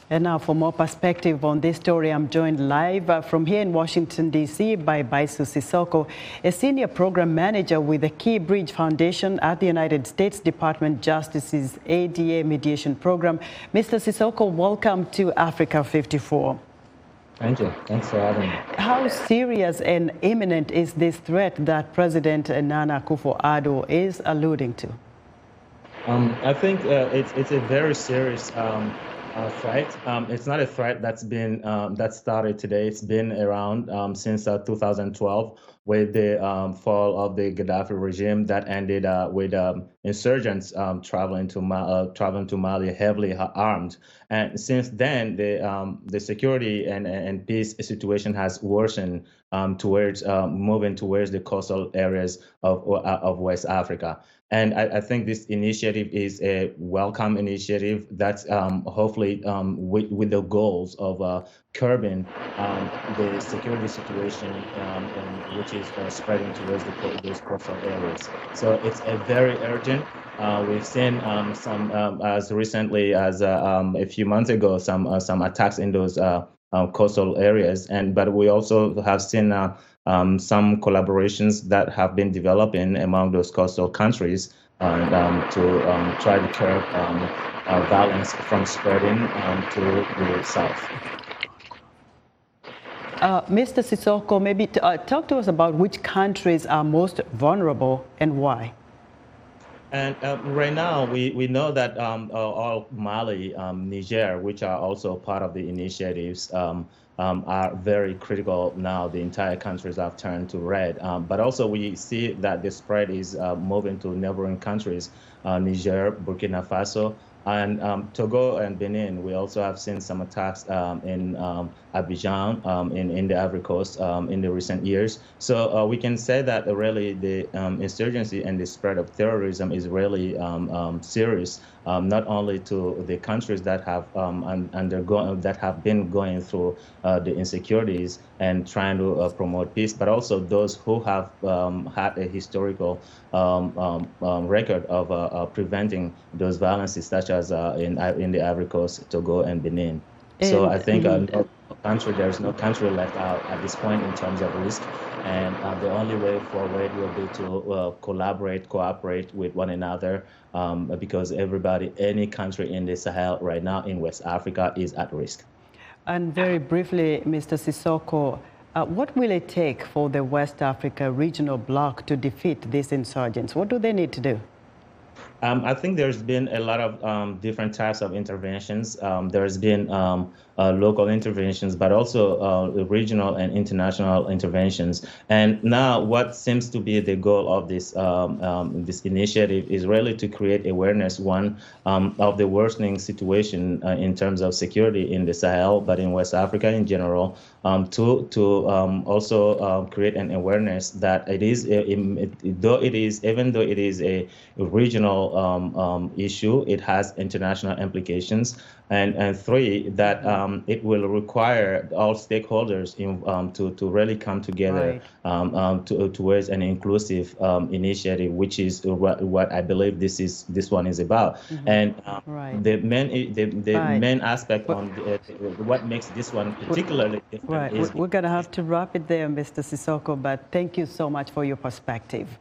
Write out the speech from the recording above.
And now for more perspective on this story, I'm joined live from here in Washington, D.C. by Baissou Sissoko, a senior program manager with the Key Bridge Foundation at the United States Department of Justice's ADA mediation program. Mr. Sissoko, welcome to Africa 54. Thank you. Thanks for having me. How serious and imminent is this threat that President Nana Akufo-Addo is alluding to? I think it's a very serious threat. It's not a threat that's been that started today. It's been around since 2012, with the fall of the Gaddafi regime that ended with insurgents traveling to Mali heavily armed. And since then, the security and peace situation has worsened towards moving towards the coastal areas of West Africa. And I think this initiative is a welcome initiative that's hopefully with the goals of curbing the security situation which is spreading towards those coastal areas. So it's a very urgent. We've seen some as recently as a few months ago some attacks in those coastal areas, but we also have seen some collaborations that have been developing among those coastal countries to try to curb violence from spreading to the south. Mr. Sissoko, maybe talk to us about which countries are most vulnerable and why. And right now, we know that all Mali, Niger, which are also part of the initiatives, are very critical now. The entire countries have turned to red. But also we see that the spread is moving to neighboring countries, Niger, Burkina Faso, and Togo and Benin. We also have seen some attacks in Abidjan, in the Ivory Coast in the recent years. So we can say that really the insurgency and the spread of terrorism is really serious, not only to the countries that have been going through the insecurities and trying to promote peace, but also those who have had a historical record of preventing those violences, such as in the Ivory Coast, Togo, and Benin. So I think there's no country left out at this point in terms of risk, and the only way forward will be to cooperate with one another, because any country in the Sahel right now in West Africa is at risk. And very briefly, Mr. Sissoko, what will it take for the West Africa regional bloc to defeat these insurgents? What do they need to do? I think there's been a lot of different types of interventions. There's been local interventions, but also regional and international interventions. And now what seems to be the goal of this this initiative is really to create awareness, one, of the worsening situation in terms of security in the Sahel, but in West Africa in general, two, to also create an awareness that it is, even though it is a regional issue, it has international implications, and three, that it will require all stakeholders to really come together, right, towards an inclusive initiative, which is what I believe this one is about. Mm-hmm. And right, the main aspect on what makes this one particularly different, right, is we're going to have to wrap it there, Mr. Sissoko, but thank you so much for your perspective.